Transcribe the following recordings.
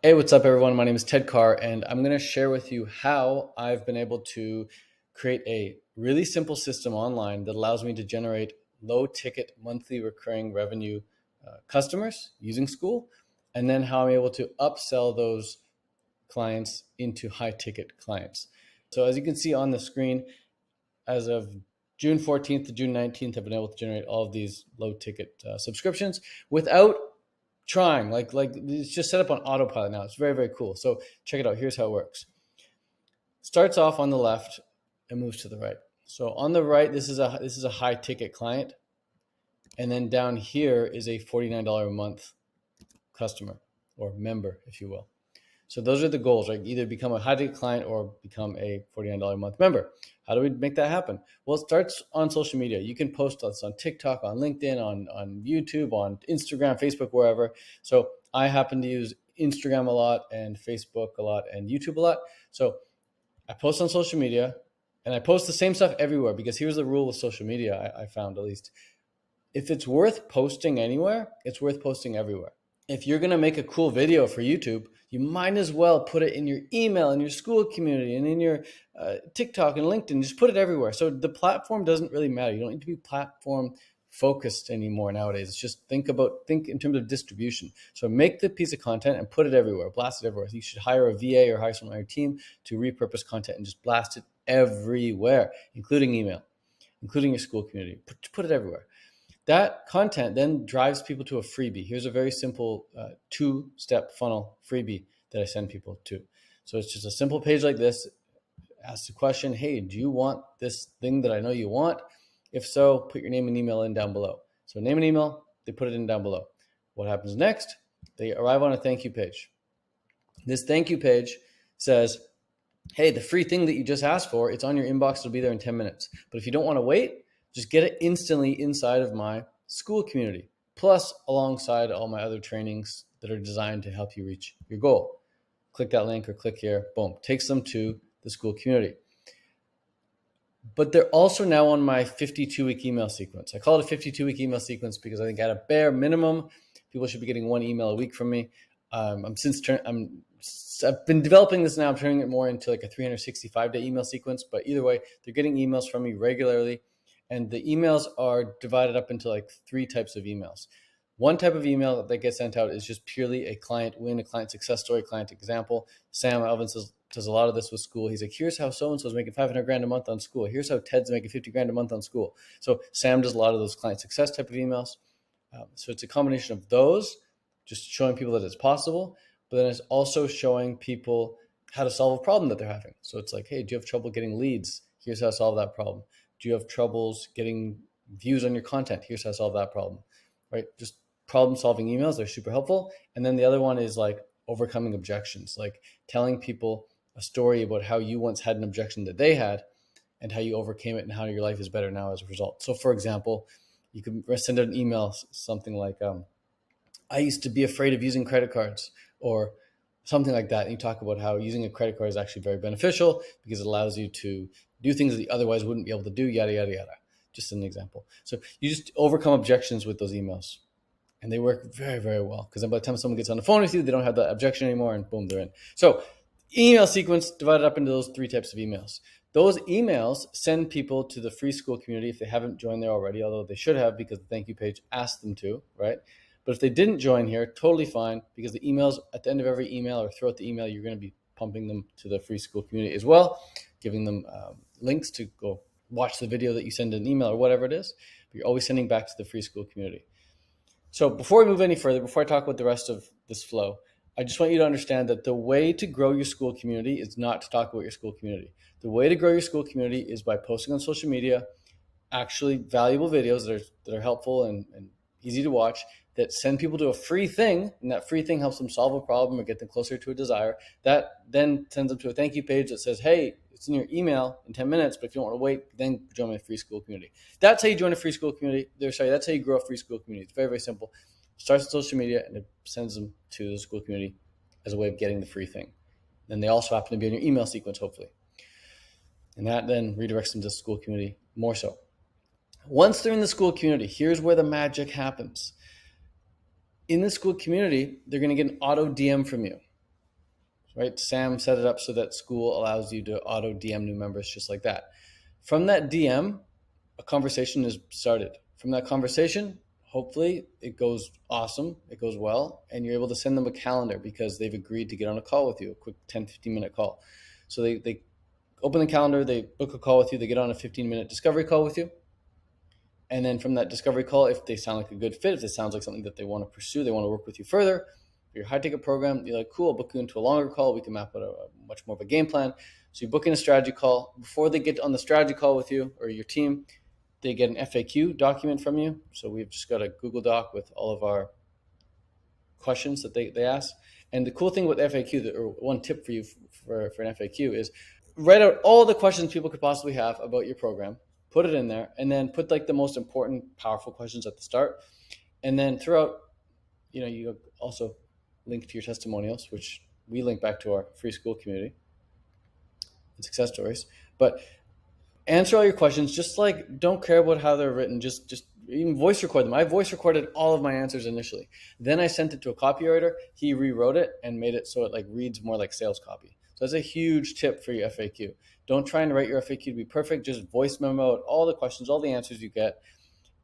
Hey, what's up, everyone? My name is Ted Carr, and I'm going to share with you how I've been able to create a really simple system online that allows me to generate low ticket monthly recurring revenue customers using Skool, and then how I'm able to upsell those clients into high ticket clients. So, as you can see on the screen, as of June 14th to June 19th, I've been able to generate all of these low ticket subscriptions without trying. Like it's just set up on autopilot now. It's very, very cool. So check it out. Here's how it works. Starts off on the left and moves to the right. So on the right, this is a high ticket client, and then down here is a $49 a month customer or member, if you will. So those are the goals, right? Either become a high ticket client or become a $49 a month member. How do we make that happen? Well, it starts on social media. You can post us on TikTok, on LinkedIn, on YouTube, on Instagram, Facebook, wherever. So I happen to use Instagram a lot and Facebook a lot and YouTube a lot. So I post on social media, and I post the same stuff everywhere, because here's the rule with social media, I found at least. If it's worth posting anywhere, it's worth posting everywhere. If you're going to make a cool video for YouTube, you might as well put it in your email, in your Skool community, and in your TikTok and LinkedIn. Just put it everywhere. So the platform doesn't really matter. You don't need to be platform focused anymore nowadays. It's just think in terms of distribution. So make the piece of content and put it everywhere, blast it everywhere. You should hire a VA or hire someone on your team to repurpose content and just blast it everywhere, including email, including your Skool community. Put it everywhere. That content then drives people to a freebie. Here's a very simple two-step funnel freebie that I send people to. So it's just a simple page like this. Ask the question, hey, do you want this thing that I know you want? If so, put your name and email in down below. So name and email, they put it in down below. What happens next? They arrive on a thank you page. This thank you page says, hey, the free thing that you just asked for, it's on your inbox. It'll be there in 10 minutes. But if you don't want to wait, just get it instantly inside of my Skool community, plus alongside all my other trainings that are designed to help you reach your goal. Click that link or click here, boom, takes them to the Skool community. But they're also now on my 52-week email sequence. I call it a 52-week email sequence because I think at a bare minimum, people should be getting one email a week from me. I've been developing this now. I'm turning it more into like a 365-day email sequence. But either way, they're getting emails from me regularly. And the emails are divided up into like three types of emails. One type of email that gets sent out is just purely a client win, a client success story, client example. Sam Elvins does a lot of this with Skool. He's like, here's how so-and-so is making 500 grand a month on Skool. Here's how Ted's making 50 grand a month on Skool. So Sam does a lot of those client success type of emails. So it's a combination of those, just showing people that it's possible, but then it's also showing people how to solve a problem that they're having. So it's like, hey, do you have trouble getting leads? Here's how to solve that problem. Do you have troubles getting views on your content? Here's how to solve that problem, right? Just problem-solving emails. They're super helpful. And then the other one is like overcoming objections, like telling people a story about how you once had an objection that they had and how you overcame it and how your life is better now as a result. So for example, you can send out an email, something like, I used to be afraid of using credit cards, or something like that. And you talk about how using a credit card is actually very beneficial because it allows you to do things that you otherwise wouldn't be able to do, yada, yada, yada. Just an example. So you just overcome objections with those emails. And they work very, very well, because then by the time someone gets on the phone with you, they don't have that objection anymore, and boom, they're in. So email sequence divided up into those three types of emails. Those emails send people to the free Skool community if they haven't joined there already, although they should have, because the thank you page asked them to, right? But if they didn't join here, totally fine, because the emails at the end of every email or throughout the email, you're going to be pumping them to the free Skool community as well, giving them links to go watch the video that you send an email or whatever it is. But you're always sending back to the free Skool community. So before we move any further, before I talk about the rest of this flow, I just want you to understand that the way to grow your Skool community is not to talk about your Skool community. The way to grow your Skool community is by posting on social media, actually valuable videos that are helpful and easy to watch, that send people to a free thing, and that free thing helps them solve a problem or get them closer to a desire. That then sends them to a thank you page that says, hey, it's in your email in 10 minutes, but if you don't want to wait, then join my free Skool community. That's how you join a free Skool community. That's how you grow a free Skool community. It's very, very simple. It starts with social media, and it sends them to the Skool community as a way of getting the free thing. Then they also happen to be in your email sequence, hopefully. And that then redirects them to the Skool community more so. Once they're in the Skool community, here's where the magic happens. In the Skool community, they're going to get an auto DM from you. right? Sam set it up so that Skool allows you to auto DM new members just like that. From that DM, a conversation is started. From that conversation, hopefully it goes awesome, it goes well, and you're able to send them a calendar because they've agreed to get on a call with you, a quick 10, 15-minute call. So they open the calendar, they book a call with you, they get on a 15-minute discovery call with you. And then from that discovery call, if they sound like a good fit, if it sounds like something that they want to pursue, they want to work with you further, your high ticket program, you're like, cool, I'll book you into a longer call. We can map out a much more of a game plan. So you book in a strategy call. Before they get on the strategy call with you or your team, they get an FAQ document from you. So we've just got a Google Doc with all of our questions that they ask. And the cool thing with FAQ, or one tip for you for an FAQ, is write out all the questions people could possibly have about your program, put it in there, and then put like the most important, powerful questions at the start. And then throughout, you also link to your testimonials, which we link back to our free Skool community and success stories. But answer all your questions. Just like, don't care about how they're written. Just even voice record them. I voice recorded all of my answers initially. Then I sent it to a copywriter. He rewrote it and made it so it like reads more like sales copy. So that's a huge tip for your FAQ. Don't try and write your FAQ to be perfect. Just voice memo out all the questions, all the answers you get,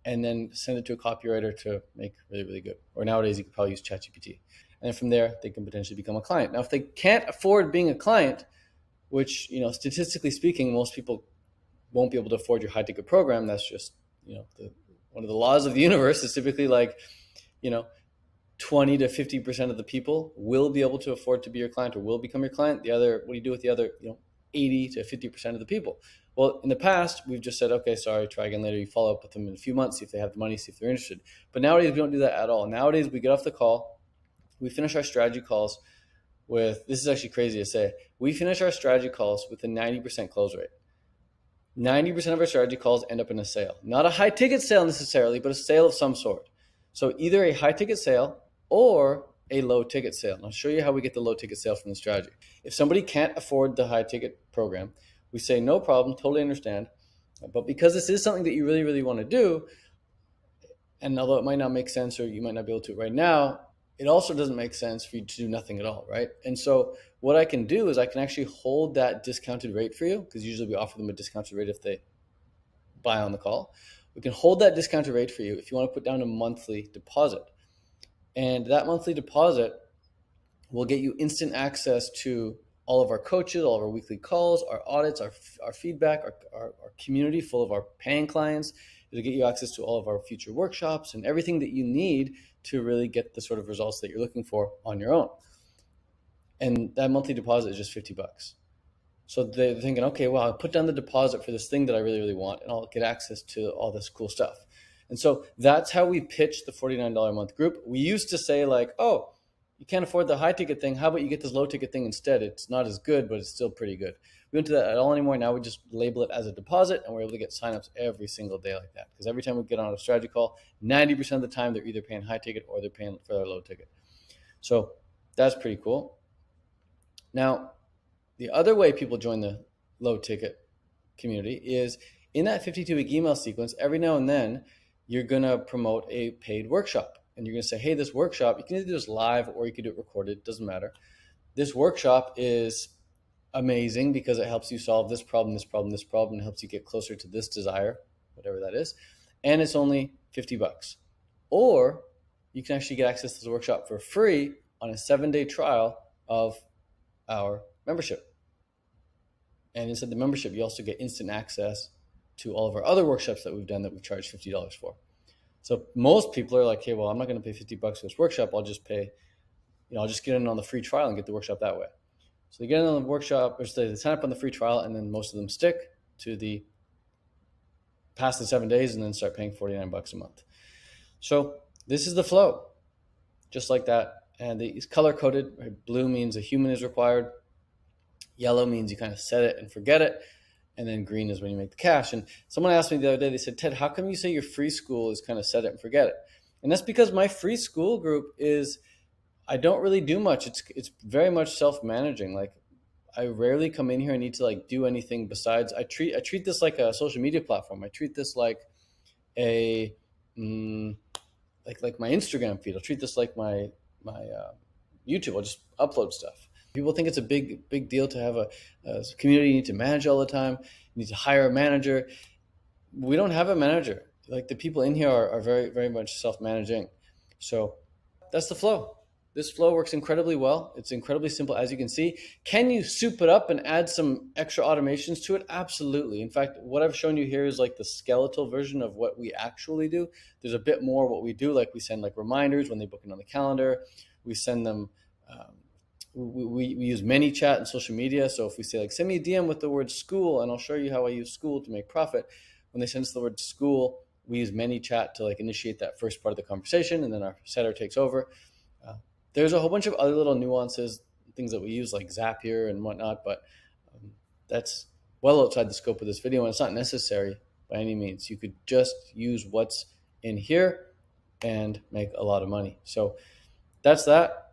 and then send it to a copywriter to make really, really good. Or nowadays, you can probably use ChatGPT. And then from there, they can potentially become a client. Now, if they can't afford being a client, which, statistically speaking, most people won't be able to afford your high ticket program. That's just, one of the laws of the universe is typically like, 20 to 50% of the people will be able to afford to be your client or will become your client. What do you do with the other, 80 to 50% of the people? Well, in the past, we've just said, okay, sorry, try again later. You follow up with them in a few months, see if they have the money, see if they're interested. But nowadays, we don't do that at all. Nowadays, we get off the call, we finish our strategy calls with, this is actually crazy to say, we finish our strategy calls with a 90% close rate. 90% of our strategy calls end up in a sale. Not a high ticket sale necessarily, but a sale of some sort. So either a high ticket sale or a low ticket sale. And I'll show you how we get the low ticket sale from the strategy. If somebody can't afford the high ticket program, we say, no problem, totally understand. But because this is something that you really, really want to do, and although it might not make sense or you might not be able to right now, it also doesn't make sense for you to do nothing at all, right? And so what I can do is I can actually hold that discounted rate for you, because usually we offer them a discounted rate if they buy on the call. We can hold that discounted rate for you if you want to put down a monthly deposit. And that monthly deposit will get you instant access to all of our coaches, all of our weekly calls, our audits, our feedback, our community full of our paying clients. It'll get you access to all of our future workshops and everything that you need to really get the sort of results that you're looking for on your own. And that monthly deposit is just $50. So they're thinking, okay, well, I'll put down the deposit for this thing that I really, really want, and I'll get access to all this cool stuff. And so that's how we pitch the $49 a month group. We used to say like, oh, you can't afford the high ticket thing. How about you get this low ticket thing instead? It's not as good, but it's still pretty good. We don't do that at all anymore. Now we just label it as a deposit, and we're able to get signups every single day like that. Because every time we get on a strategy call, 90% of the time they're either paying high ticket or they're paying for their low ticket. So that's pretty cool. Now, the other way people join the low ticket community is in that 52-week email sequence. Every now and then, you're going to promote a paid workshop. And you're going to say, hey, this workshop, you can either do this live or you can do it recorded. Doesn't matter. This workshop is amazing because it helps you solve this problem, this problem, this problem, and helps you get closer to this desire, whatever that is. And it's only $50. Or you can actually get access to the workshop for free on a 7-day trial of our membership. And inside the membership, you also get instant access to all of our other workshops that we've done that we charge $50 for. So most people are like, hey, well, I'm not going to pay $50 for this workshop. I'll just pay, I'll just get in on the free trial and get the workshop that way. So they get in on the workshop, or they sign up on the free trial, and then most of them stick to past the 7 days and then start paying $49 a month. So this is the flow, just like that. And it's color coded. Right? Blue means a human is required. Yellow means you kind of set it and forget it. And then green is when you make the cash. And someone asked me the other day, they said, Ted, how come you say your free Skool is kind of set it and forget it? And that's because my free Skool group is, I don't really do much. It's very much self-managing. Like I rarely come in here and need to like do anything besides, I treat this like a social media platform. I treat this like a, like my Instagram feed. I'll treat this like my YouTube. I'll just upload stuff. People think it's a big deal to have a community you need to manage all the time. You need to hire a manager. We don't have a manager. Like, the people in here are very, very much self-managing. So that's the flow. This flow works incredibly well. It's incredibly simple, as you can see. Can you soup it up and add some extra automations to it? Absolutely. In fact, what I've shown you here is like the skeletal version of what we actually do. There's a bit more what we do, like we send like reminders when they book in on the calendar. We send them, we use ManyChat and social media. So if we say like, send me a DM with the word Skool, and I'll show you how I use Skool to make profit. When they send us the word Skool, we use ManyChat to like initiate that first part of the conversation, and then our setter takes over. There's a whole bunch of other little nuances, things that we use like Zapier and whatnot, but that's well outside the scope of this video, and it's not necessary by any means. You could just use what's in here and make a lot of money. So that's that.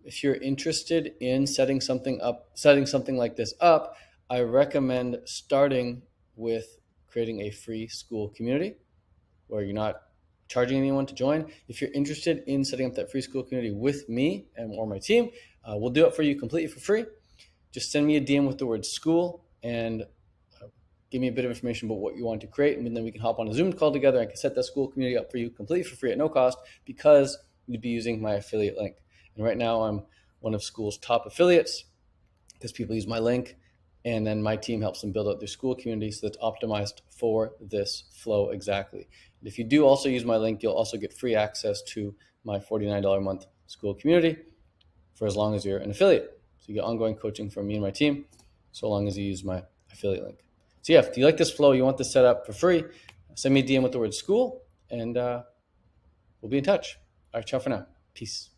If you're interested in setting something like this up, I recommend starting with creating a free Skool community where you're not charging anyone to join. If you're interested in setting up that free Skool community with me or my team, we'll do it for you completely for free. Just send me a DM with the word Skool and give me a bit of information about what you want to create, and then we can hop on a Zoom call together. I can set that Skool community up for you completely for free at no cost, because you'd be using my affiliate link. And right now I'm one of Skool's top affiliates because people use my link, and then my team helps them build out their Skool community so that's optimized for this flow exactly. And if you do also use my link, you'll also get free access to my $49 a month Skool community for as long as you're an affiliate. So you get ongoing coaching from me and my team so long as you use my affiliate link. So yeah, if you like this flow, you want this set up for free, send me a DM with the word Skool, and we'll be in touch. All right, ciao for now. Peace.